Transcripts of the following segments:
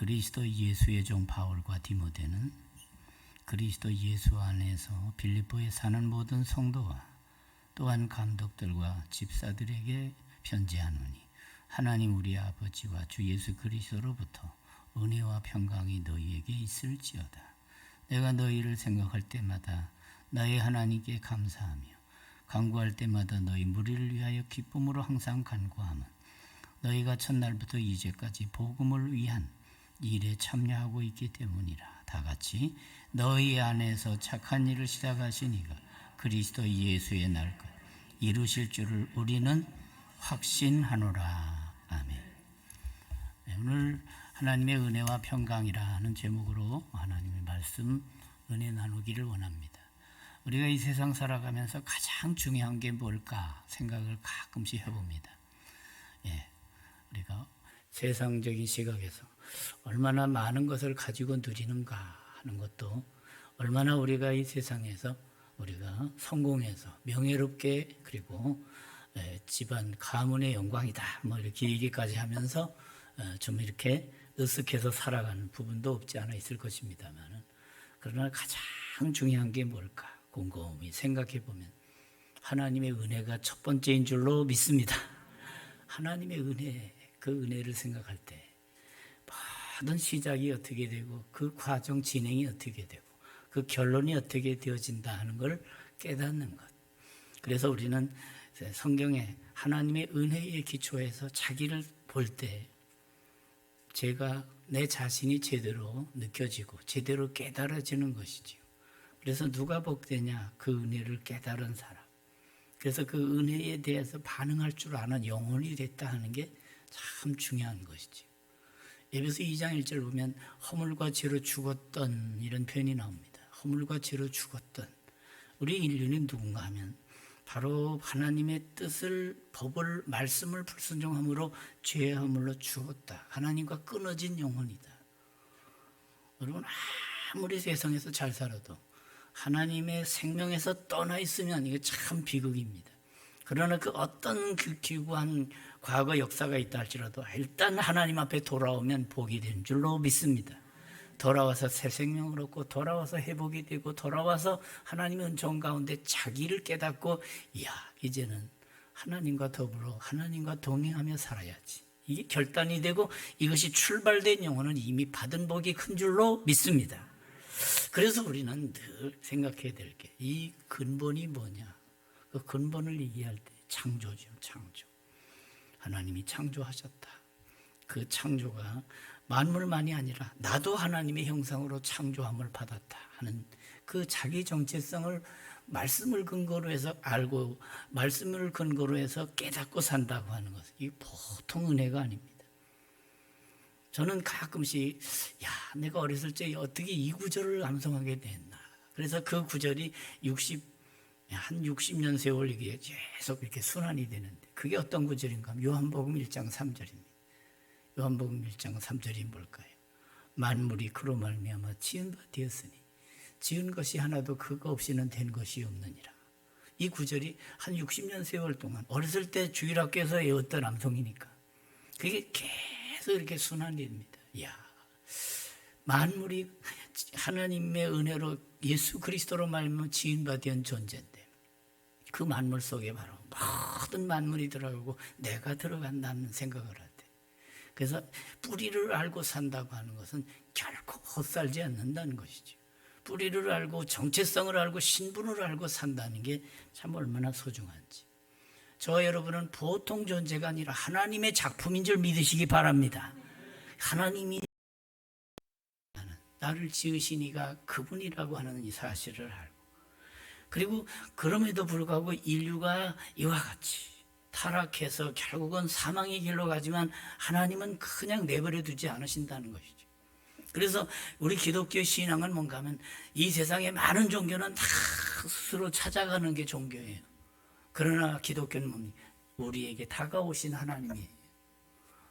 그리스도 예수의 종 바울과 디모데는 그리스도 예수 안에서 빌립보에 사는 모든 성도와 또한 감독들과 집사들에게 편지하노니 하나님 우리 아버지와 주 예수 그리스도로부터 은혜와 평강이 너희에게 있을지어다. 내가 너희를 생각할 때마다 나의 하나님께 감사하며 간구할 때마다 너희 무리를 위하여 기쁨으로 항상 간구하면 너희가 첫날부터 이제까지 복음을 위한 일에 참여하고 있기 때문이라. 다같이 너희 안에서 착한 일을 시작하신 이가 그리스도 예수의 날까지 이루실 줄을 우리는 확신하노라. 아멘. 오늘 하나님의 은혜와 평강이라는 제목으로 하나님의 말씀 은혜 나누기를 원합니다. 우리가 이 세상 살아가면서 가장 중요한 게 뭘까 생각을 가끔씩 해봅니다. 우리가 세상적인 시각에서 얼마나 많은 것을 가지고 누리는가 하는 것도, 얼마나 우리가 이 세상에서 우리가 성공해서 명예롭게, 그리고 집안 가문의 영광이다 뭐 이렇게 얘기까지 하면서 좀 이렇게 으쓱해서 살아가는 부분도 없지 않아 있을 것입니다만, 그러나 가장 중요한 게 뭘까 곰곰이 생각해 보면 하나님의 은혜가 첫 번째인 줄로 믿습니다. 하나님의 은혜, 그 은혜를 생각할 때 모든 시작이 어떻게 되고 그 과정 진행이 어떻게 되고 그 결론이 어떻게 되어진다 하는 걸 깨닫는 것. 그래서 우리는 성경에 하나님의 은혜에 기초해서 자기를 볼 때 제가 내 자신이 제대로 느껴지고 제대로 깨달아지는 것이지요. 그래서 누가 복되냐? 그 은혜를 깨달은 사람. 그래서 그 은혜에 대해서 반응할 줄 아는 영혼이 됐다 하는 게 참 중요한 것이지요. 에베소 2장 1절 보면 허물과 죄로 죽었던 이런 표현이 나옵니다. 허물과 죄로 죽었던 우리 인류는 누군가 하면 바로 하나님의 뜻을, 법을, 말씀을 불순종함으로 죄의 허물로 죽었다. 하나님과 끊어진 영혼이다. 여러분, 아무리 세상에서 잘 살아도 하나님의 생명에서 떠나 있으면 이게 참 비극입니다. 그러나 그 어떤 기구한 과거 역사가 있다 할지라도 일단 하나님 앞에 돌아오면 복이 된 줄로 믿습니다. 돌아와서 새 생명을 얻고 돌아와서 회복이 되고 돌아와서 하나님의 은총 가운데 자기를 깨닫고, 이야, 이제는 하나님과 더불어 하나님과 동행하며 살아야지. 이게 결단이 되고 이것이 출발된 영혼은 이미 받은 복이 큰 줄로 믿습니다. 그래서 우리는 늘 생각해야 될 게 이 근본이 뭐냐? 그 근본을 얘기할 때 창조죠. 창조. 하나님이 창조하셨다. 그 창조가 만물만이 아니라 나도 하나님의 형상으로 창조함을 받았다 하는 그 자기 정체성을 말씀을 근거로 해서 알고, 말씀을 근거로 해서 깨닫고 산다고 하는 것은 이게 보통 은혜가 아닙니다. 저는 가끔씩 내가 어렸을 때 어떻게 이 구절을 암송하게 됐나. 그래서 그 구절이 한 60년 세월 이게 계속 이렇게 순환이 되는데, 그게 어떤 구절인가 하면 요한복음 1장 3절입니다. 요한복음 1장 3절이 뭘까요? 만물이 그로 말미암아 지은 바 되었으니 지은 것이 하나도 그거 없이는 된 것이 없느니라. 이 구절이 한 60년 세월 동안 어렸을 때 주일학교에서 외웠던 암송이니까 그게 계속 이렇게 순환이 됩니다. 만물이 하나님의 은혜로 예수 그리스도로 말미암아 지은 바 된 존재인데, 그 만물 속에 바로 모든 만물이 들어가고 내가 들어간다는 생각을 할 때, 그래서 뿌리를 알고 산다고 하는 것은 결코 헛살지 않는다는 것이죠. 뿌리를 알고 정체성을 알고 신분을 알고 산다는 게 참 얼마나 소중한지. 저와 여러분은 보통 존재가 아니라 하나님의 작품인 줄 믿으시기 바랍니다. 하나님이 나를 지으신 이가 그분이라고 하는 이 사실을 알고, 그리고 그럼에도 불구하고 인류가 이와 같이 타락해서 결국은 사망의 길로 가지만 하나님은 그냥 내버려 두지 않으신다는 것이죠. 그래서 우리 기독교 신앙은 뭔가 하면 이 세상의 많은 종교는 다 스스로 찾아가는 게 종교예요. 그러나 기독교는 뭡니까? 우리에게 다가오신 하나님이에요.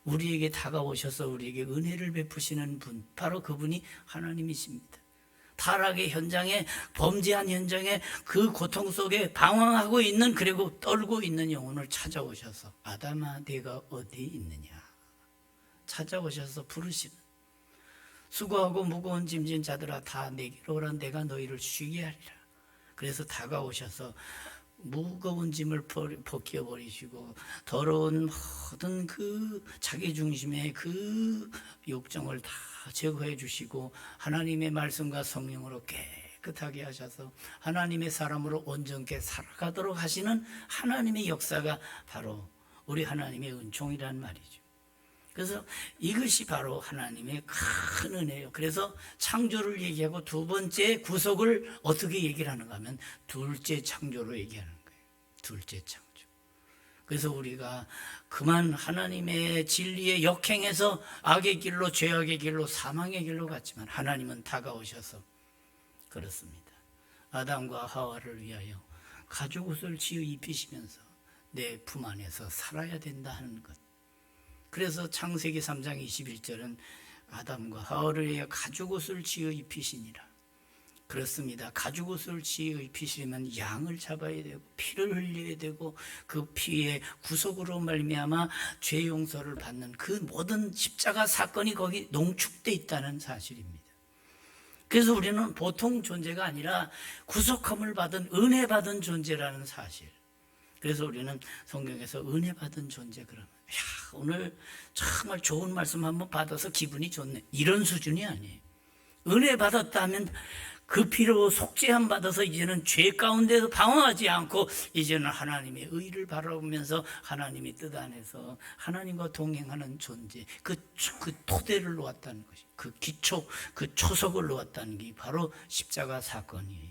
우리에게 다가오셔서 우리에게 은혜를 베푸시는 분, 바로 그분이 하나님이십니다. 타락의 현장에, 범죄한 현장에 그 고통 속에 방황하고 있는, 그리고 떨고 있는 영혼을 찾아오셔서 아담아 네가 어디 있느냐 찾아오셔서 부르시는, 수고하고 무거운 짐진 자들아 다 내게로 오라 내가 너희를 쉬게 하리라. 그래서 다가오셔서 무거운 짐을 벗겨 버리시고 더러운 모든 그 자기 중심의 그 욕정을 다 제거해 주시고 하나님의 말씀과 성령으로 깨끗하게 하셔서 하나님의 사람으로 온전케 살아가도록 하시는 하나님의 역사가 바로 우리 하나님의 은총이란 말이죠. 그래서 이것이 바로 하나님의 큰 은혜예요. 그래서 창조를 얘기하고 두 번째 구속을 어떻게 얘기를 하는가 하면 둘째 창조로 얘기하는 거예요. 둘째 창조. 그래서 우리가 그만 하나님의 진리에 역행해서 악의 길로, 죄악의 길로, 사망의 길로 갔지만 하나님은 다가오셔서 그렇습니다. 아담과 하와를 위하여 가죽옷을 지어 입히시면서 내 품 안에서 살아야 된다 하는 것. 그래서 창세기 3장 21절은 아담과 하와를 위하여 가죽옷을 지어 입히시니라. 그렇습니다. 가죽옷을 지어 입히시려면 양을 잡아야 되고 피를 흘려야 되고 그 피의 구속으로 말미암아 죄 용서를 받는 그 모든 십자가 사건이 거기 농축돼 있다는 사실입니다. 그래서 우리는 보통 존재가 아니라 구속함을 받은 은혜 받은 존재라는 사실. 그래서 우리는 성경에서 은혜 받은 존재 그러면 오늘 정말 좋은 말씀 한번 받아서 기분이 좋네 이런 수준이 아니에요. 은혜 받았다 하면 그 피로 속죄함 받아서 이제는 죄 가운데서 방황하지 않고 이제는 하나님의 의를 바라보면서 하나님의 뜻 안에서 하나님과 동행하는 존재, 그 토대를 놓았다는 것이, 그 기초, 그 초석을 놓았다는 게 바로 십자가 사건이에요.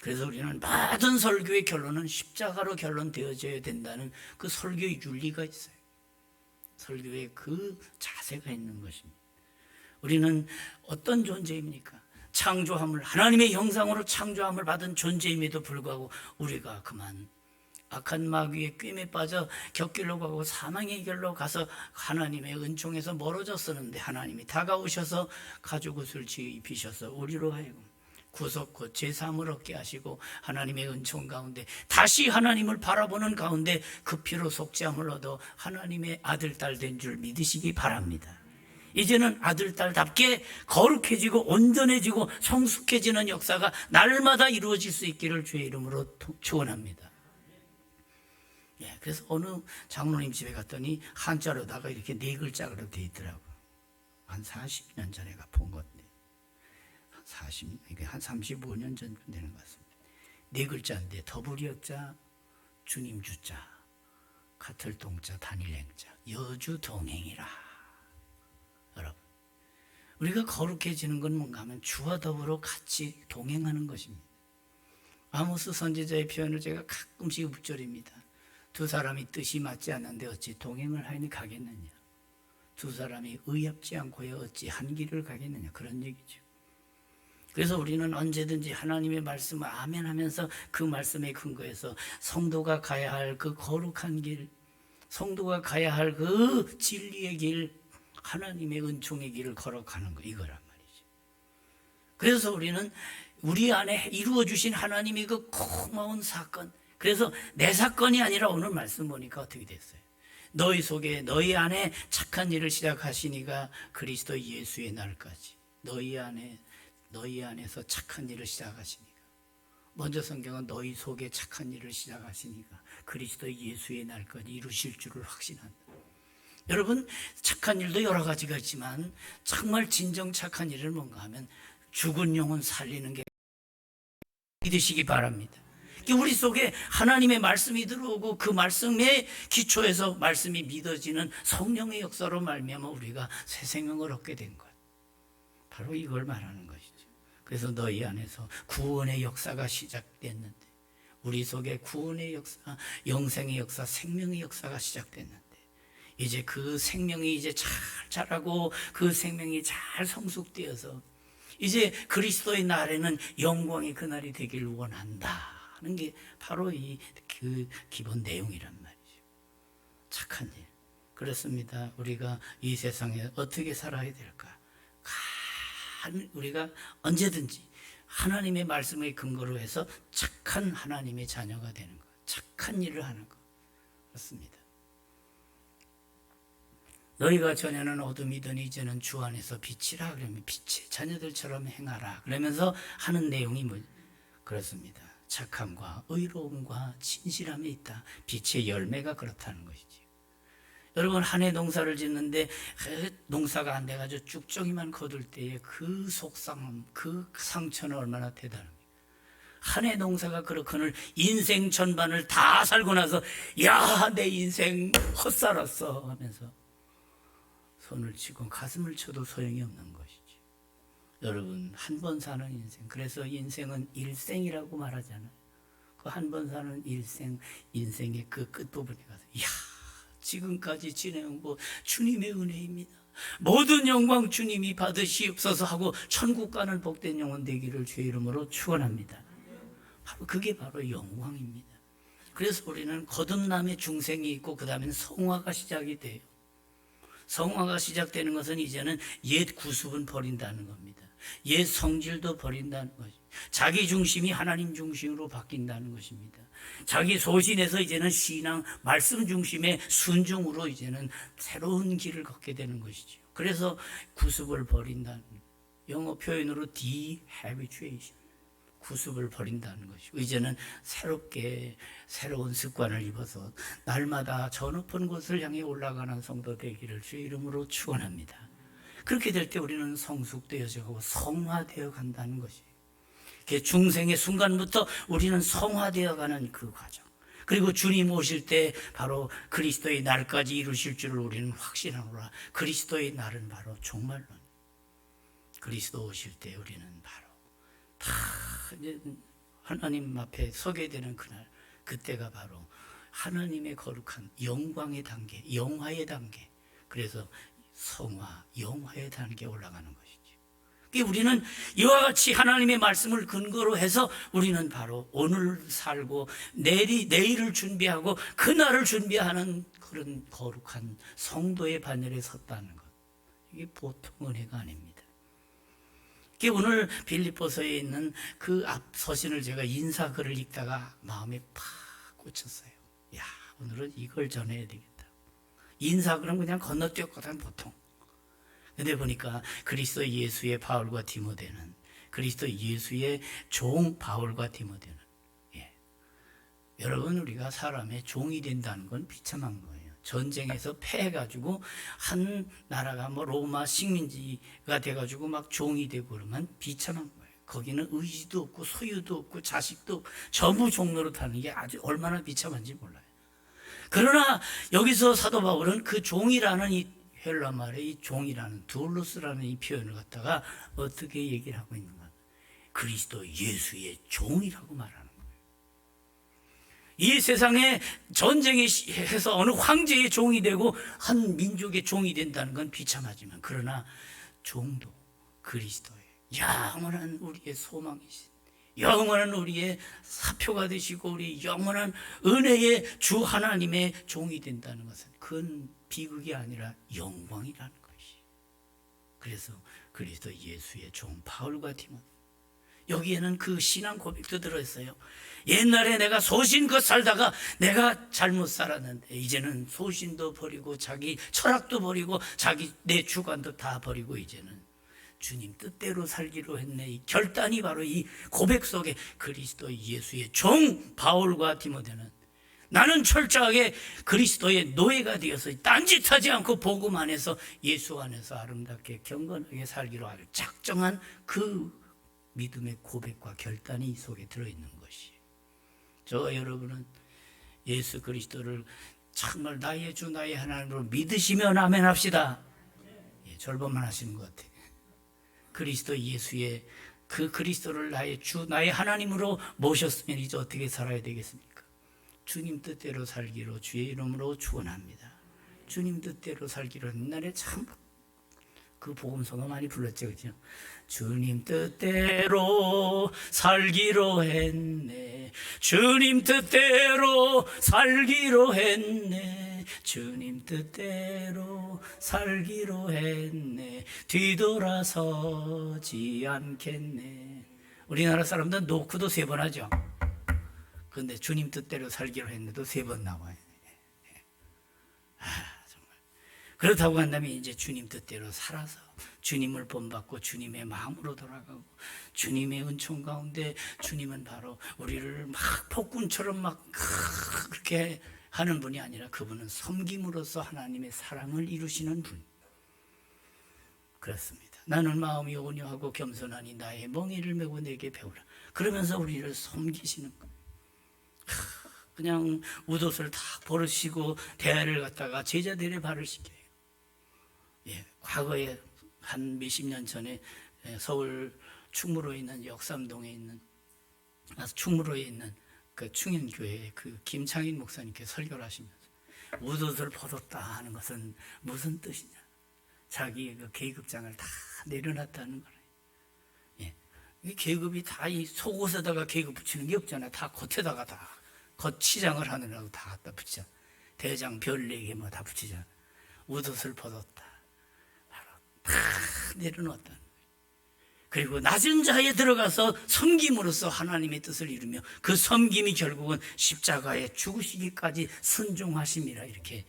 그래서 우리는 모든 설교의 결론은 십자가로 결론되어져야 된다는 그 설교의 윤리가 있어요. 설교의 그 자세가 있는 것입니다. 우리는 어떤 존재입니까? 창조함을 하나님의 형상으로 창조함을 받은 존재임에도 불구하고 우리가 그만 악한 마귀의 꿰매 빠져 격길로 가고 사망의 길로 가서 하나님의 은총에서 멀어졌었는데 하나님이 다가오셔서 가죽옷을 지어 입히셔서 우리로 하여금 구속 곧 제사함을 얻게 하시고 하나님의 은총 가운데 다시 하나님을 바라보는 가운데 그 피로 속죄함을 얻어 하나님의 아들 딸 된 줄 믿으시기 바랍니다. 이제는 아들 딸답게 거룩해지고 온전해지고 성숙해지는 역사가 날마다 이루어질 수 있기를 주의 이름으로 축원합니다. 그래서 어느 장로님 집에 갔더니 한자로다가 이렇게 4글자로 되어 있더라고요. 한 40년 전에 본 건데 한 35년 전 되는 것 같습니다. 4글자인데 더불이역자, 주님 주자, 같을 동자, 단일 행자, 여주 동행이라. 여러분, 우리가 거룩해지는 건 뭔가 하면 주와 더불어 같이 동행하는 것입니다. 아모스 선지자의 표현을 제가 가끔씩 읊조립니다. 두 사람이 뜻이 맞지 않는데 어찌 동행을 하니 가겠느냐. 두 사람이 의합지 않고야 어찌 한 길을 가겠느냐. 그런 얘기죠. 그래서 우리는 언제든지 하나님의 말씀을 아멘 하면서 그 말씀에 근거해서 성도가 가야 할 그 거룩한 길, 성도가 가야 할 그 진리의 길, 하나님의 은총의 길을 걸어가는 거 이거란 말이죠. 그래서 우리는 우리 안에 이루어 주신 하나님의 그 고마운 사건, 그래서 내 사건이 아니라 오늘 말씀 보니까 어떻게 됐어요? 너희 속에 너희 안에 착한 일을 시작하시니가 그리스도 예수의 날까지 너희 안에서 착한 일을 시작하시니까 먼저 성경은 너희 속에 착한 일을 시작하시니까 그리스도 예수의 날까지 이루실 줄을 확신한다. 여러분, 착한 일도 여러 가지가 있지만 정말 진정 착한 일을 뭔가 하면 죽은 영혼 살리는 게 믿으시기 바랍니다. 우리 속에 하나님의 말씀이 들어오고 그 말씀의 기초에서 말씀이 믿어지는 성령의 역사로 말미암아 우리가 새 생명을 얻게 된 것. 바로 이걸 말하는 것이죠. 그래서 너희 안에서 구원의 역사가 시작됐는데 우리 속에 구원의 역사, 영생의 역사, 생명의 역사가 시작됐는데 이제 그 생명이 이제 잘 자라고 그 생명이 잘 성숙되어서 이제 그리스도의 날에는 영광의 그날이 되길 원한다 하는 게 바로 그 기본 내용이란 말이죠. 착한 일. 그렇습니다. 우리가 이 세상에 어떻게 살아야 될까? 우리가 언제든지 하나님의 말씀의 근거로 해서 착한 하나님의 자녀가 되는 것, 착한 일을 하는 것. 그렇습니다. 너희가 전에는 어둠이더니 이제는 주 안에서 빛이라. 그러면 빛의 자녀들처럼 행하라 그러면서 하는 내용이 그렇습니다. 착함과 의로움과 진실함이 있다. 빛의 열매가 그렇다는 것이지. 여러분, 한 해 농사를 짓는데 농사가 안 돼가지고 쭉정이만 거둘 때의 그 속상함, 그 상처는 얼마나 대단합니까? 한 해 농사가 그렇거늘 인생 전반을 다 살고 나서 야, 내 인생 헛살았어 하면서 손을 치고 가슴을 쳐도 소용이 없는 것이지. 여러분, 한 번 사는 인생, 그래서 인생은 일생이라고 말하잖아요. 그 한 번 사는 일생, 인생의 그 끝부분에 가서 이야, 지금까지 지내온 거 주님의 은혜입니다. 모든 영광 주님이 받으시옵소서 하고 천국 가는 복된 영혼 되기를 주의 이름으로 축원합니다. 그게 바로 영광입니다. 그래서 우리는 거듭남의 중생이 있고 그 다음엔 성화가 시작이 돼요. 성화가 시작되는 것은 이제는 옛 구습은 버린다는 겁니다. 옛 성질도 버린다는 것이, 자기 중심이 하나님 중심으로 바뀐다는 것입니다. 자기 소신에서 이제는 신앙 말씀 중심의 순종으로 이제는 새로운 길을 걷게 되는 것이죠. 그래서 구습을 버린다는, 영어 표현으로 dehabituation, 구습을 버린다는 것이고, 이제는 새롭게 새로운 습관을 입어서 날마다 저 높은 곳을 향해 올라가는 성도 되기를 주의 이름으로 축원합니다. 그렇게 될 때 우리는 성숙되어지고 성화되어 간다는 것이에요. 중생의 순간부터 우리는 성화되어 가는 그 과정, 그리고 주님 오실 때 바로 그리스도의 날까지 이루실 줄을 우리는 확신하노라. 그리스도의 날은 바로 종말론, 그리스도 오실 때 우리는 바로 다 이제 하나님 앞에 서게 되는 그날, 그때가 바로 하나님의 거룩한 영광의 단계, 영화의 단계, 그래서 성화, 영화의 단계에 올라가는 것이죠. 우리는 이와 같이 하나님의 말씀을 근거로 해서 우리는 바로 오늘 살고 내일을 준비하고 그날을 준비하는 그런 거룩한 성도의 반열에 섰다는 것, 이게 보통 은혜가 아닙니다. 오늘 빌립보서에 있는 그 앞 서신을 제가 인사글을 읽다가 마음에 팍 꽂혔어요. 야, 오늘은 이걸 전해야 되겠다. 인사글은 그냥 건너뛰었거든 보통. 근데 보니까 그리스도 예수의 바울과 디모데는, 그리스도 예수의 종 바울과 디모데는, 여러분, 우리가 사람의 종이 된다는 건 비참한 거예요. 전쟁에서 패해가지고 한 나라가 로마 식민지가 돼가지고 막 종이 되고 그러면 비참한 거예요. 거기는 의지도 없고 소유도 없고 자식도 없고 전부 종로로 타는 게 아주 얼마나 비참한지 몰라요. 그러나 여기서 사도 바울은 그 종이라는 이 헬라 말의 이 종이라는 두올로스라는 이 표현을 갖다가 어떻게 얘기를 하고 있는가? 그리스도 예수의 종이라고 말하는 거예요. 이 세상에 전쟁에 해서 어느 황제의 종이 되고 한 민족의 종이 된다는 건 비참하지만, 그러나 종도 그리스도의 영원한 우리의 소망이신, 영원한 우리의 사표가 되시고 우리 영원한 은혜의 주 하나님의 종이 된다는 것은 그건 비극이 아니라 영광이라는 것이. 그래서 그리스도 예수의 종 바울과 디모데, 여기에는 그 신앙 고백도 들어있어요. 옛날에 내가 소신껏 살다가 내가 잘못 살았는데 이제는 소신도 버리고 자기 철학도 버리고 자기 내 주관도 다 버리고 이제는 주님 뜻대로 살기로 했네. 이 결단이 바로 이 고백 속에 그리스도 예수의 종 바울과 디모데는 나는 철저하게 그리스도의 노예가 되어서 딴짓하지 않고 복음 안에서 예수 안에서 아름답게 경건하게 살기로 할 작정한 그 믿음의 고백과 결단이 이 속에 들어있는 것이. 저 여러분은 예수 그리스도를 정말 나의 주 나의 하나님으로 믿으시면 아멘 합시다. 절반만 하시는 것 같아요. 그리스도 예수의 그 그리스도를 나의 주 나의 하나님으로 모셨으면 이제 어떻게 살아야 되겠습니까? 주님 뜻대로 살기로 주의 이름으로 축원합니다. 주님 뜻대로 살기로 옛날에 참 그 복음서가 많이 불렀죠, 그죠? 주님 뜻대로 살기로 했네. 주님 뜻대로 살기로 했네. 주님 뜻대로 살기로 했네. 뒤돌아서지 않겠네. 우리나라 사람들은 노크도 3번 하죠. 그런데 주님 뜻대로 살기로 했는데도 3번 나와요. 그렇다고 한다면 이제 주님 뜻대로 살아서 주님을 본받고 주님의 마음으로 돌아가고 주님의 은총 가운데 주님은 바로 우리를 막 폭군처럼 막 그렇게 하는 분이 아니라 그분은 섬김으로써 하나님의 사랑을 이루시는 분. 그렇습니다. 나는 마음이 온유하고 겸손하니 나의 멍에를 메고 내게 배우라. 그러면서 우리를 섬기시는 거예요. 그냥 웃옷을 다 버릇이고 대야를 갖다가 제자들의 발을 씻겨요. 예, 과거에 한 몇십 년 전에 서울 충무로에 있는 역삼동에 있는 충무로에 있는 그 충현교회 그 김창인 목사님께서 설교를 하시면서 웃옷을 벗었다 하는 것은 무슨 뜻이냐? 자기의 그 계급장을 다 내려놨다는 거예요. 예, 이 계급이 다 이 속옷에다가 계급 붙이는 게 없잖아요. 다 겉에다가 다 겉치장을 하느라고 다 갖다 붙이잖아. 대장 별 4개 뭐 다 붙이잖아. 웃옷을 벗었다. 바로 다 내려놓았다는 거예요. 그리고 낮은 자에 들어가서 섬김으로써 하나님의 뜻을 이루며 그 섬김이 결국은 십자가에 죽으시기까지 순종하심이라 이렇게.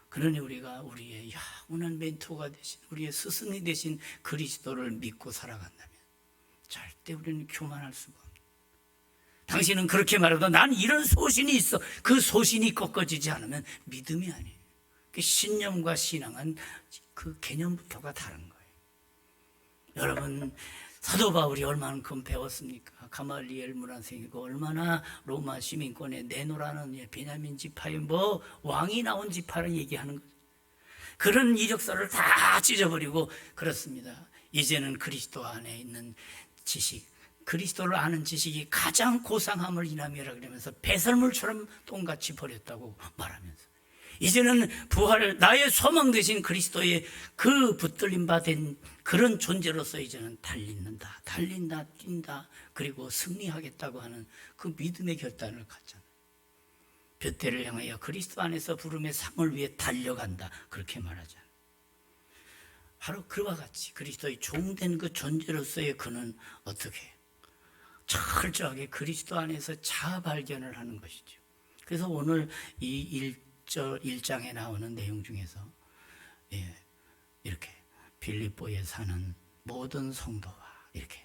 그러니 우리가 우리의 영원한 멘토가 되신 우리의 스승이 되신 그리스도를 믿고 살아간다면 절대 우리는 교만할 수가 없습니다. 당신은 그렇게 말해도 난 이런 소신이 있어. 그 소신이 꺾어지지 않으면 믿음이 아니에요. 그 신념과 신앙은 그 개념부터가 다른 거예요. 여러분, 사도 바울이 얼마만큼 배웠습니까? 가말리엘 문화생이고 얼마나 로마 시민권에 내노라는 베냐민 지파의 뭐 왕이 나온 지파를 얘기하는 거죠. 그런 이력서를 다 찢어버리고 그렇습니다. 이제는 그리스도 안에 있는 지식, 그리스도를 아는 지식이 가장 고상함을 인함이라 그러면서 배설물처럼 똥같이 버렸다고 말하면서 이제는 부활 나의 소망 되신 그리스도의 그 붙들림 받은 그런 존재로서 이제는 달린다, 뛴다, 그리고 승리하겠다고 하는 그 믿음의 결단을 갖잖아요. 둯대를 향하여 그리스도 안에서 부름의 상을 위해 달려간다, 그렇게 말하잖아요. 바로 그와 같이 그리스도의 종된 그 존재로서의 그는 어떻게 철저하게 그리스도 안에서 자아 발견을 하는 것이죠. 그래서 오늘 이 1장에 나오는 내용 중에서 이렇게 빌립보에 사는 모든 성도와 이렇게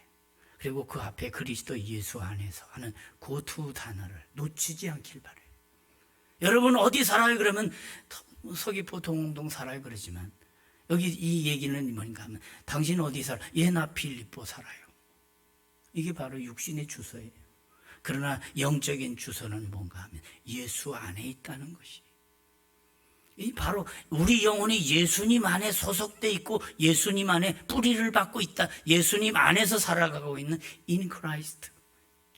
그리고 그 앞에 그리스도 예수 안에서 하는 그 두 단어를 놓치지 않길 바라요. 여러분 어디 살아요? 그러면 서귀포 동홍동 살아요 그러지만 여기 이 얘기는 뭔가 하면 당신 어디 살아? 나 빌립보 살아요. 이게 바로 육신의 주소예요. 그러나 영적인 주소는 뭔가 하면 예수 안에 있다는 것이. 이 바로 우리 영혼이 예수님 안에 소속돼 있고 예수님 안에 뿌리를 받고 있다. 예수님 안에서 살아가고 있는 in Christ,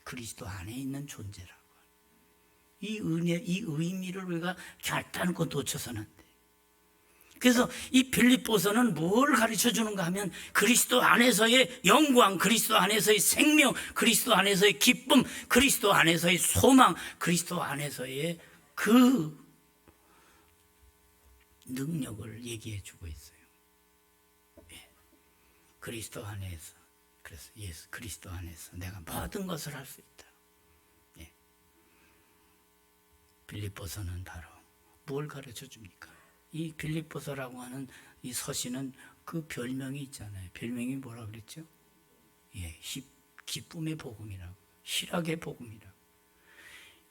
그리스도 안에 있는 존재라고. 이 은혜, 이 의미를 우리가 결단코 놓쳐서는 안 돼. 그래서 이 빌립보서는 뭘 가르쳐 주는가 하면 그리스도 안에서의 영광, 그리스도 안에서의 생명, 그리스도 안에서의 기쁨, 그리스도 안에서의 소망, 그리스도 안에서의 그 능력을 얘기해 주고 있어요. 그리스도 안에서, 그래서 예수 그리스도 안에서 내가 모든 것을 할 수 있다. 빌립보서는 바로 뭘 가르쳐 줍니까? 이 빌립보서라고 하는 이 서신은 그 별명이 있잖아요. 별명이 뭐라 그랬죠? 기쁨의 복음이라고, 희락의 복음이라고.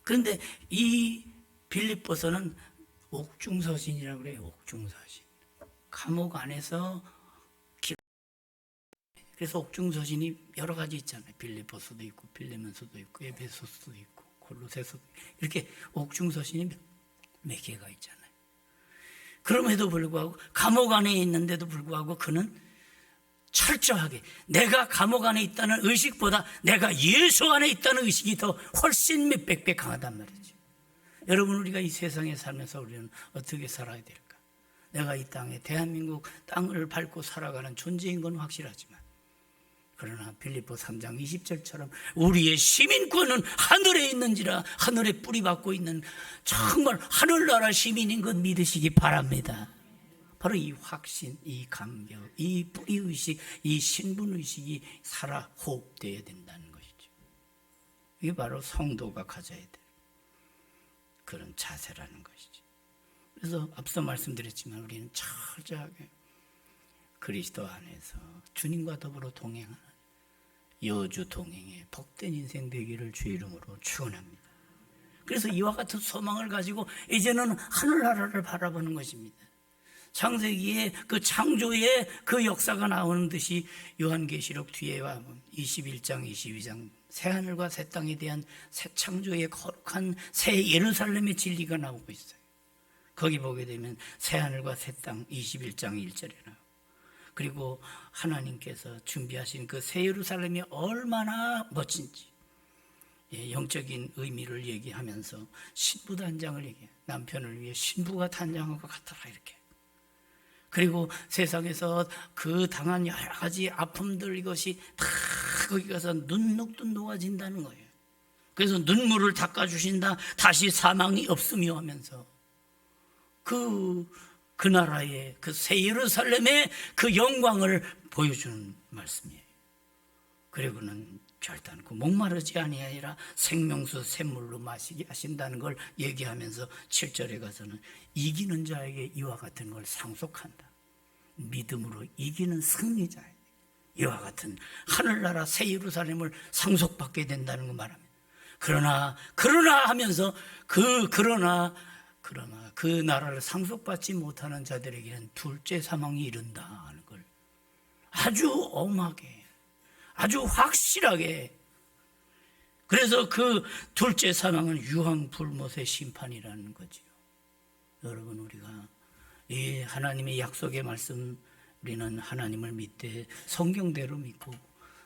그런데 이 빌립보서는 옥중서신이라고 그래요. 옥중서신. 감옥 안에서 그래서 옥중서신이 여러 가지 있잖아요. 빌립보서도 있고 빌레몬서도 있고 에베소서도 있고 골로새서도 이렇게 옥중서신이 몇 개가 있잖아요. 그럼에도 불구하고 감옥 안에 있는데도 불구하고 그는 철저하게 내가 감옥 안에 있다는 의식보다 내가 예수 안에 있다는 의식이 더 훨씬 몇백 배 강하단 말이죠. 여러분 우리가 이 세상에 살면서 우리는 어떻게 살아야 될까? 내가 이 땅에 대한민국 땅을 밟고 살아가는 존재인 건 확실하지만 그러나 빌립보 3장 20절처럼 우리의 시민권은 하늘에 있는지라 하늘에 뿌리 박고 있는 정말 하늘나라 시민인 것 믿으시기 바랍니다. 바로 이 확신, 이 감격, 이 뿌리의식, 이 신분의식이 살아 호흡되어야 된다는 것이죠. 이게 바로 성도가 가져야 될 그런 자세라는 것이죠. 그래서 앞서 말씀드렸지만 우리는 철저하게 그리스도 안에서 주님과 더불어 동행하는 여주 동행의 복된 인생 되기를 주 이름으로 축원합니다. 그래서 이와 같은 소망을 가지고 이제는 하늘나라를 바라보는 것입니다. 창세기에 그 창조의 그 역사가 나오는 듯이 요한계시록 뒤에 와 21장 22장 새하늘과 새 땅에 대한 새 창조의 거룩한 새 예루살렘의 진리가 나오고 있어요. 거기 보게 되면 새하늘과 새 땅 21장 1절에 나와요. 그리고 하나님께서 준비하신 그 새 예루살렘이 얼마나 멋진지 영적인 의미를 얘기하면서 신부 단장을 얘기해요. 남편을 위해 신부가 단장한 것 같더라 이렇게. 그리고 세상에서 그 당한 여러 가지 아픔들 이것이 다 거기 가서 눈녹듯 녹아진다는 거예요. 그래서 눈물을 닦아주신다. 다시 사망이 없으며 하면서 그 나라의 그 새 예루살렘의 그 영광을 보여주는 말씀이에요. 그리고는 결단코 목마르지 아니하리라 생명수 샘물로 마시게 하신다는 걸 얘기하면서 7절에 가서는 이기는 자에게 이와 같은 걸 상속한다. 믿음으로 이기는 승리자에게 이와 같은 하늘나라 새 예루살렘을 상속받게 된다는 거 말합니다. 그러나 하면서 그러나 그 나라를 상속받지 못하는 자들에게는 둘째 사망이 이른다 하는 걸 아주 엄하게 아주 확실하게. 그래서 그 둘째 사망은 유황불못의 심판이라는 거지요. 여러분, 우리가 이 하나님의 약속의 말씀, 우리는 하나님을 믿되 성경대로 믿고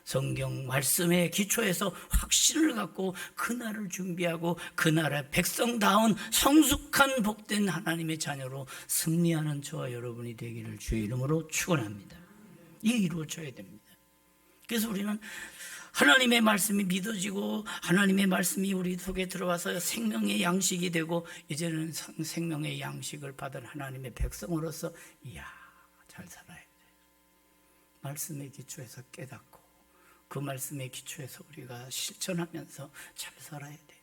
성경 말씀의 기초에서 확신을 갖고 그날을 준비하고 그 나라의 백성다운 성숙한 복된 하나님의 자녀로 승리하는 저와 여러분이 되기를 주의 이름으로 축원합니다. 이게 이루어져야 됩니다. 그래서 우리는 하나님의 말씀이 믿어지고 하나님의 말씀이 우리 속에 들어와서 생명의 양식이 되고 이제는 생명의 양식을 받은 하나님의 백성으로서 잘 살아야 돼. 말씀의 기초에서 깨닫고 그 말씀의 기초에서 우리가 실천하면서 잘 살아야 돼요.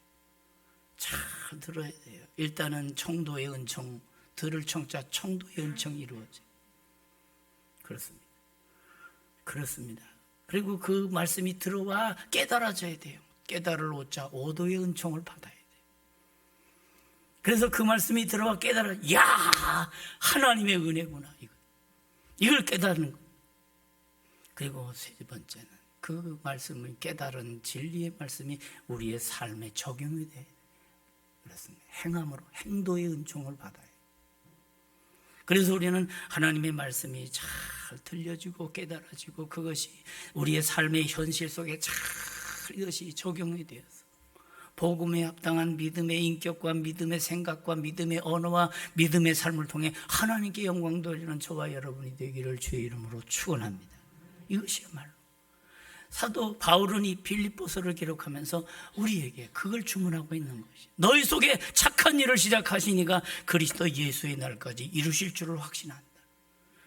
잘 들어야 돼요. 일단은 청도의 은총, 들을 청자 청도의 은총이 이루어져요. 그렇습니다. 그리고 그 말씀이 들어와 깨달아져야 돼요. 깨달을 오자 오도의 은총을 받아야 돼요. 그래서 그 말씀이 들어와 하나님의 은혜구나 이걸 깨닫는 거. 그리고 세 번째는 그 말씀을 깨달은 진리의 말씀이 우리의 삶에 적용이 돼야 돼요. 그렇습니다. 행함으로 행도의 은총을 받아요. 그래서 우리는 하나님의 말씀이 잘 들려지고 깨달아지고 그것이 우리의 삶의 현실 속에 잘 이것이 적용이 되어서 복음에 합당한 믿음의 인격과 믿음의 생각과 믿음의 언어와 믿음의 삶을 통해 하나님께 영광 돌리는 저와 여러분이 되기를 주의 이름으로 축원합니다. 이것이야말로 사도 바울은 이 빌립보서를 기록하면서 우리에게 그걸 주문하고 있는 것이 너희 속에 착한 일을 시작하시니가 그리스도 예수의 날까지 이루실 줄을 확신한다.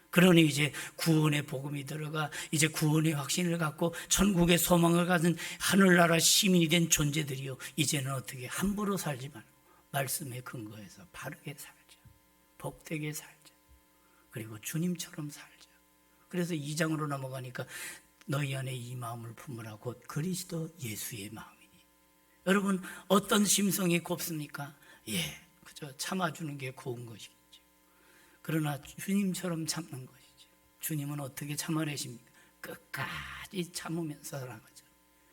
그러니 이제 구원의 복음이 들어가 이제 구원의 확신을 갖고 천국의 소망을 가진 하늘나라 시민이 된 존재들이요, 이제는 어떻게 함부로 살지 말고 말씀의 근거에서 바르게 살자, 복되게 살자, 그리고 주님처럼 살자. 그래서 2장으로 넘어가니까 너희 안에 이 마음을 품으라 곧 그리스도 예수의 마음이니. 여러분, 어떤 심성이 곱습니까? 그저 참아주는 게 고운 것이겠죠. 그러나 주님처럼 참는 것이죠. 주님은 어떻게 참아내십니까? 끝까지 참으면서 살아가죠.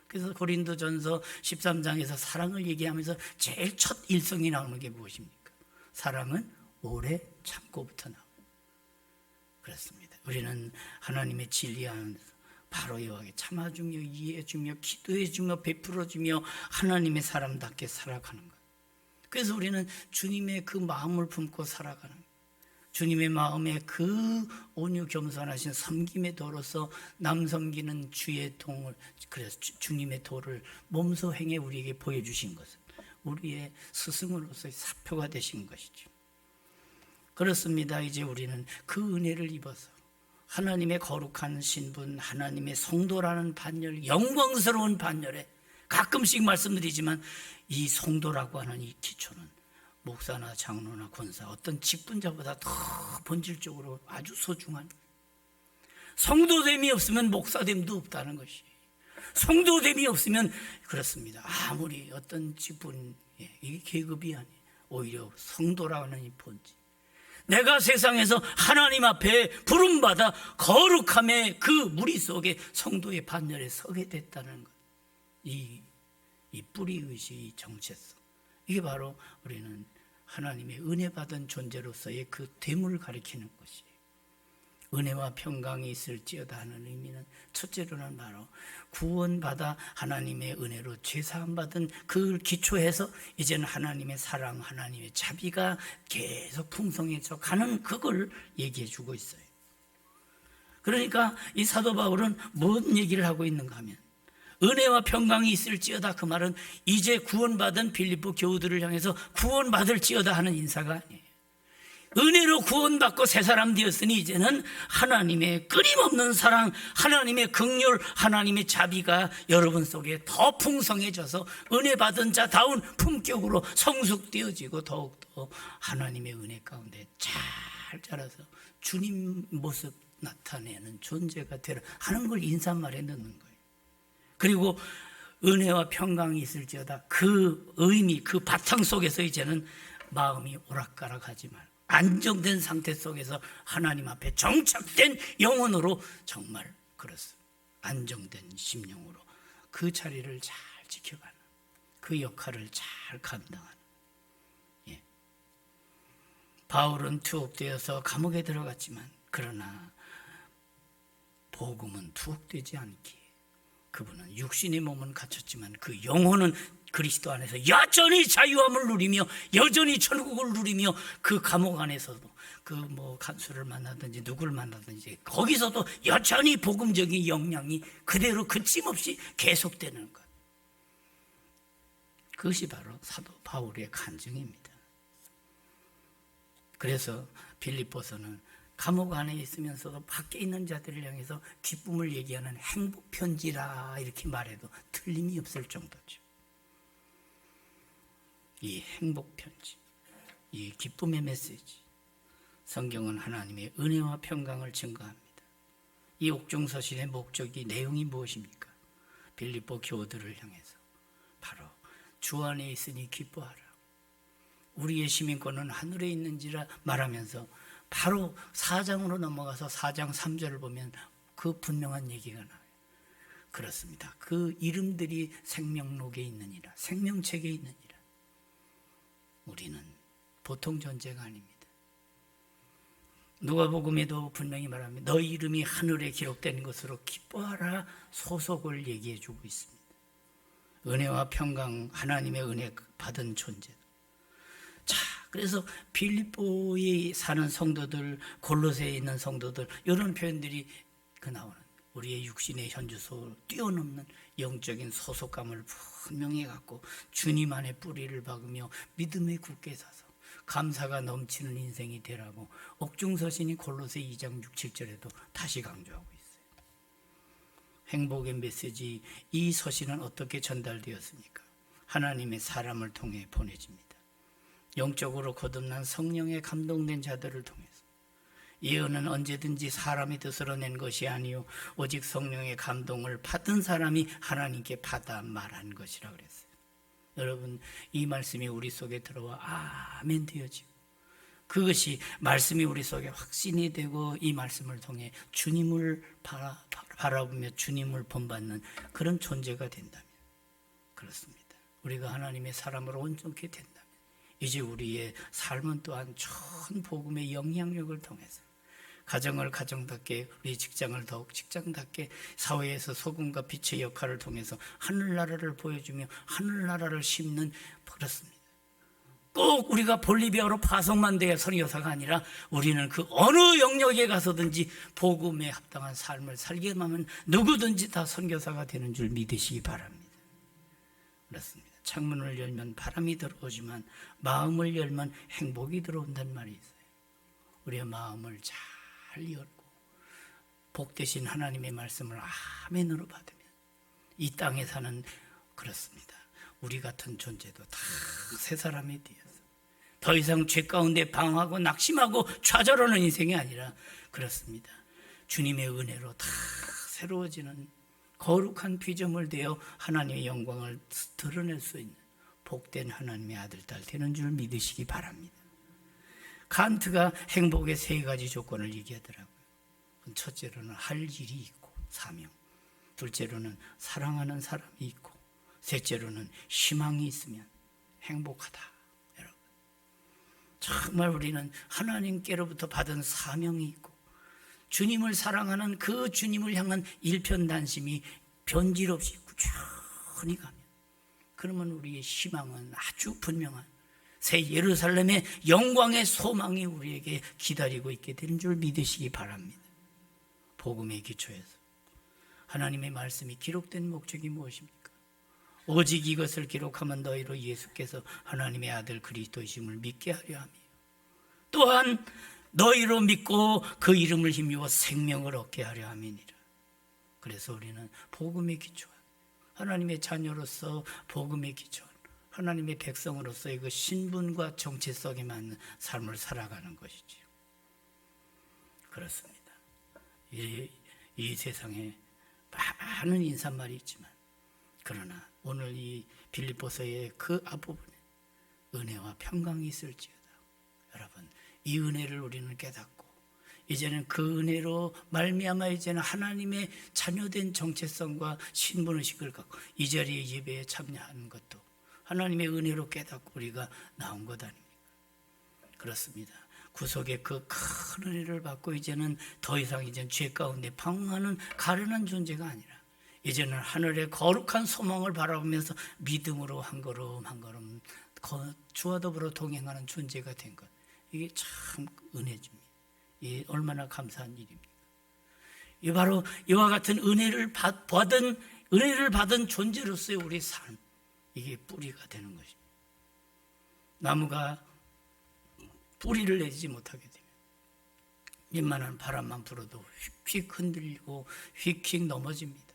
그래서 고린도전서 13장에서 사랑을 얘기하면서 제일 첫 일성이 나오는 게 무엇입니까? 사랑은 오래 참고부터 나와요. 그렇습니다. 우리는 하나님의 진리 안에서 바로 여호와께 참아주며 이해해주며 기도해주며 베풀어주며 하나님의 사람답게 살아가는 것. 그래서 우리는 주님의 그 마음을 품고 살아가는 것. 주님의 마음에 그 온유 겸손하신 섬김의 도로서 남 섬기는 주의 동을, 그래서 주님의 도를 몸소 행해 우리에게 보여주신 것은 우리의 스승으로서의 사표가 되신 것이죠. 그렇습니다. 이제 우리는 그 은혜를 입어서 하나님의 거룩한 신분, 하나님의 성도라는 반열, 영광스러운 반열에 가끔씩 말씀드리지만 이 성도라고 하는 이 기초는 목사나 장로나 권사 어떤 직분자보다 더 본질적으로 아주 소중한, 성도됨이 없으면 목사됨도 없다는 것이, 성도됨이 없으면 그렇습니다. 아무리 어떤 직분, 이게 계급이 아니에요. 오히려 성도라는 이 본질, 내가 세상에서 하나님 앞에 부름받아 거룩함의 그 무리 속에 성도의 반열에 서게 됐다는 것, 이 뿌리의식, 이 정체성, 이게 바로 우리는 하나님의 은혜 받은 존재로서의 그 됨을 가리키는 것이에요. 은혜와 평강이 있을지어다 하는 의미는 첫째로는 바로 구원받아 하나님의 은혜로 죄사함 받은 그걸 기초해서 이제는 하나님의 사랑, 하나님의 자비가 계속 풍성해져 가는 그걸 얘기해 주고 있어요. 그러니까 이 사도 바울은 뭔 얘기를 하고 있는가 하면, 은혜와 평강이 있을지어다, 그 말은 이제 구원받은 빌립보 교우들을 향해서 구원받을지어다 하는 인사가 아니에요. 은혜로 구원받고 새 사람 되었으니 이제는 하나님의 끊임없는 사랑, 하나님의 긍휼, 하나님의 자비가 여러분 속에 더 풍성해져서 은혜 받은 자다운 품격으로 성숙되어지고 더욱더 하나님의 은혜 가운데 잘 자라서 주님 모습 나타내는 존재가 되라 하는 걸 인사말에 넣는 거예요. 그리고 은혜와 평강이 있을지어다, 그 의미, 그 바탕 속에서 이제는 마음이 오락가락하지 말고 안정된 상태 속에서 하나님 앞에 정착된 영혼으로, 정말 그렇습니다, 안정된 심령으로 그 자리를 잘 지켜가는, 그 역할을 잘 감당하는. 바울은 투옥되어서 감옥에 들어갔지만, 그러나 복음은 투옥되지 않기에 그분은 육신의 몸은 갇혔지만 그 영혼은 그리스도 안에서 여전히 자유함을 누리며 여전히 천국을 누리며, 그 감옥 안에서도 그 간수를 만나든지 누구를 만나든지 거기서도 여전히 복음적인 역량이 그대로 그침없이 계속되는 것, 그것이 바로 사도 바울의 간증입니다. 그래서 빌립보서는 감옥 안에 있으면서도 밖에 있는 자들을 향해서 기쁨을 얘기하는 행복 편지라 이렇게 말해도 틀림이 없을 정도죠. 이 행복 편지, 이 기쁨의 메시지, 성경은 하나님의 은혜와 평강을 증거합니다. 이 옥중서신의 목적이, 내용이 무엇입니까? 빌립보 교우들을 향해서 바로 주 안에 있으니 기뻐하라, 우리의 시민권은 하늘에 있는지라 말하면서 바로 4장으로 넘어가서 4장 3절을 보면 그 분명한 얘기가 나와요. 그렇습니다. 그 이름들이 생명록에 있느니라, 생명책에 있느니라. 우리는 보통 존재가 아닙니다. 누가복음에도 분명히 말합니다. 너희 이름이 하늘에 기록된 것으로 기뻐하라 소속을 얘기해 주고 있습니다. 은혜와 평강, 하나님의 은혜 받은 존재. 자, 그래서 빌립보에 사는 성도들, 골로새에 있는 성도들, 이런 표현들이 나오는, 우리의 육신의 현주소 뛰어넘는 영적인 소속감을 분명히 갖고 주님 안에 뿌리를 박으며 믿음에 굳게 서서 감사가 넘치는 인생이 되라고 옥중서신이 골로새 2장 6, 7절에도 다시 강조하고 있어요. 행복의 메시지, 이 서신은 어떻게 전달되었습니까? 하나님의 사람을 통해 보내집니다. 영적으로 거듭난 성령에 감동된 자들을 통해서. 예언은 언제든지 사람의 뜻으로 낸 것이 아니요 오직 성령의 감동을 받은 사람이 하나님께 받아 말한 것이라 그랬어요. 여러분, 이 말씀이 우리 속에 들어와 아멘 되어지고, 그것이 말씀이 우리 속에 확신이 되고, 이 말씀을 통해 주님을 바라보며 주님을 본받는 그런 존재가 된다면, 그렇습니다, 우리가 하나님의 사람으로 온전케 된다면 이제 우리의 삶은 또한 전 복음의 영향력을 통해서 가정을 가정답게, 우리 직장을 더욱 직장답게, 사회에서 소금과 빛의 역할을 통해서 하늘나라를 보여주며 하늘나라를 심는, 그렇습니다. 꼭 우리가 볼리비아로 파송만 돼야 선교사가 아니라 우리는 그 어느 영역에 가서든지 복음에 합당한 삶을 살게 하면 누구든지 다 선교사가 되는 줄 믿으시기 바랍니다. 그렇습니다. 창문을 열면 바람이 들어오지만 마음을 열면 행복이 들어온다는 말이 있어요. 우리의 마음을 잘 열고 복되신 하나님의 말씀을 아멘으로 받으면 이 땅에 사는, 그렇습니다, 우리 같은 존재도 다 새 사람이 되어서 더 이상 죄 가운데 방황하고 낙심하고 좌절하는 인생이 아니라 그렇습니다. 주님의 은혜로 다 새로워지는 거룩한 피조물 되어 하나님의 영광을 드러낼 수 있는 복된 하나님의 아들, 딸 되는 줄 믿으시기 바랍니다. 칸트가 행복의 세 가지 조건을 얘기하더라고요. 첫째로는 할 일이 있고 사명, 둘째로는 사랑하는 사람이 있고, 셋째로는 희망이 있으면 행복하다. 여러분, 정말 우리는 하나님께로부터 받은 사명이 있고 주님을 사랑하는 그 주님을 향한 일편단심이 변질 없이 꾸준히 가면, 그러면 우리의 희망은 아주 분명한 새 예루살렘의 영광의 소망이 우리에게 기다리고 있게 되는 줄 믿으시기 바랍니다. 복음의 기초에서 하나님의 말씀이 기록된 목적이 무엇입니까? 오직 이것을 기록하면 너희로 예수께서 하나님의 아들 그리스도이심을 믿게 하려 함이요, 또한 너희로 믿고 그 이름을 힘입어 생명을 얻게 하려 함이니라. 그래서 우리는 복음의 기초한 하나님의 자녀로서 복음의 기초한 하나님의 백성으로서의 그 신분과 정체성에 맞는 삶을 살아가는 것이지요. 그렇습니다. 이 세상에 많은 인사말이 있지만, 그러나 오늘 이 빌립보서의 그 앞부분에 은혜와 평강이 있을지어다. 여러분, 이 은혜를 우리는 깨닫고 이제는 그 은혜로 말미암아 이제는 하나님의 자녀된 정체성과 신분의식을 갖고 이 자리에 예배에 참여하는 것도 하나님의 은혜로 깨닫고 우리가 나온 것 아닙니까? 그렇습니다. 구속의 그 큰 은혜를 받고 이제는 더 이상 이제는 죄 가운데 방황하는 가련한 존재가 아니라 이제는 하늘의 거룩한 소망을 바라보면서 믿음으로 한 걸음 한 걸음 주와 더불어 동행하는 존재가 된 것, 이게 참 은혜입니다. 이 얼마나 감사한 일입니까? 이 바로 이와 같은 은혜를 받은 존재로서의 우리 삶, 이게 뿌리가 되는 것입니다. 나무가 뿌리를 내지 못하게 되면 민만한 바람만 불어도 휙휙 흔들리고 휙휙 넘어집니다.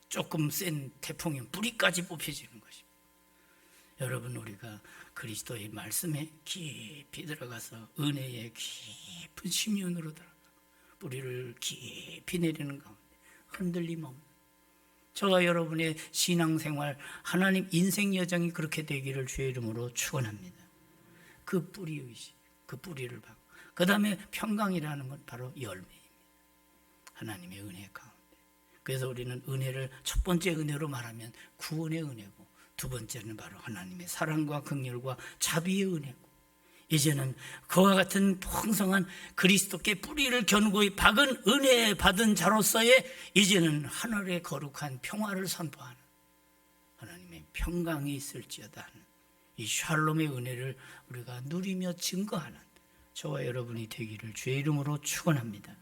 조금 센 태풍이면 뿌리까지 뽑혀지는 것입니다. 여러분, 우리가 그리스도의 말씀에 깊이 들어가서 은혜의 깊은 심연으로 들어가 뿌리를 깊이 내리는 가운데 흔들림 없는 저와 여러분의 신앙생활, 하나님 인생 여정이 그렇게 되기를 주의 이름으로 축원합니다. 그 뿌리의식, 그 뿌리를 받고 그 다음에 평강이라는 건 바로 열매입니다. 하나님의 은혜 가운데. 그래서 우리는 은혜를 첫 번째 은혜로 말하면 구원의 은혜고, 두 번째는 바로 하나님의 사랑과 긍휼과 자비의 은혜고, 이제는 그와 같은 풍성한 그리스도께 뿌리를 견고히 박은 은혜 받은 자로서의 이제는 하늘의 거룩한 평화를 선포하는 하나님의 평강이 있을지어다 하는 이 샬롬의 은혜를 우리가 누리며 증거하는 저와 여러분이 되기를 주의 이름으로 축원합니다.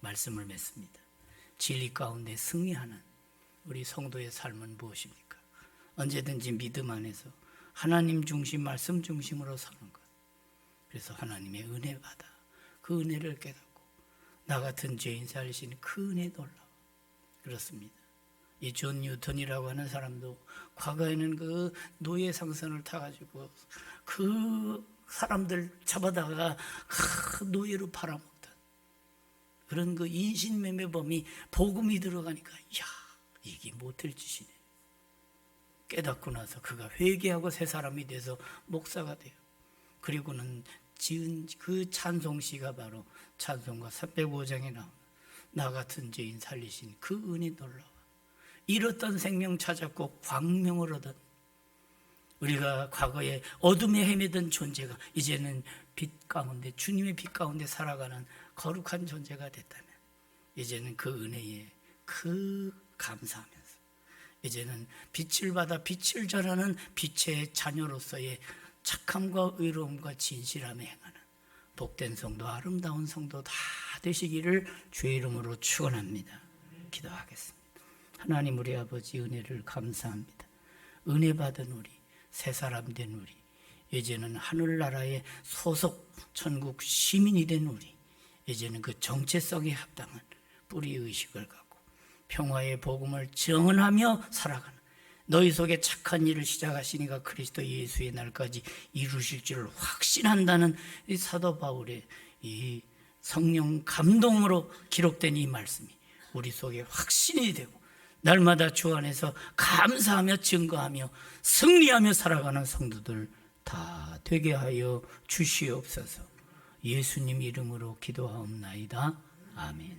말씀을 맺습니다. 진리 가운데 승리하는 우리 성도의 삶은 무엇입니까? 언제든지 믿음 안에서 하나님 중심, 말씀 중심으로 사는 것. 그래서 하나님의 은혜 받아 그 은혜를 깨닫고 나 같은 죄인 살리신 그 은혜 놀라워. 그렇습니다. 이 존 뉴턴이라고 하는 사람도 과거에는 그 노예 상선을 타가지고 그 사람들 잡아다가 노예로 팔아먹던 그런 그 인신매매범이 복음이 들어가니까 야, 이게 못할 짓이네. 깨닫고 나서 그가 회개하고 새 사람이 돼서 목사가 돼요. 그리고는 지은 그 찬송시가 바로 찬송가 305장에 나오는 나 같은 죄인 살리신 그 은혜 놀라워. 잃었던 생명 찾았고 광명을 얻은, 우리가 과거에 어둠에 헤매던 존재가 이제는 빛 가운데, 주님의 빛 가운데 살아가는 거룩한 존재가 됐다면 이제는 그 은혜에 그 감사하면서 이제는 빛을 받아 빛을 전하는 빛의 자녀로서의 착함과 의로움과 진실함에 행하는 복된 성도, 아름다운 성도 다 되시기를 주의 이름으로 축원합니다. 기도하겠습니다. 하나님, 우리 아버지 은혜를 감사합니다. 은혜 받은 우리, 새 사람 된 우리, 이제는 하늘나라의 소속 천국 시민이 된 우리, 이제는 그 정체성에 합당한 뿌리의식을 갖고 평화의 복음을 정언하며 살아가는 너희 속에 착한 일을 시작하시니까 그리스도 예수의 날까지 이루실 줄을 확신한다는 이 사도 바울의 이 성령 감동으로 기록된 이 말씀이 우리 속에 확신이 되고 날마다 주 안에서 감사하며 증거하며 승리하며 살아가는 성도들 다 되게 하여 주시옵소서. 예수님 이름으로 기도하옵나이다. 아멘.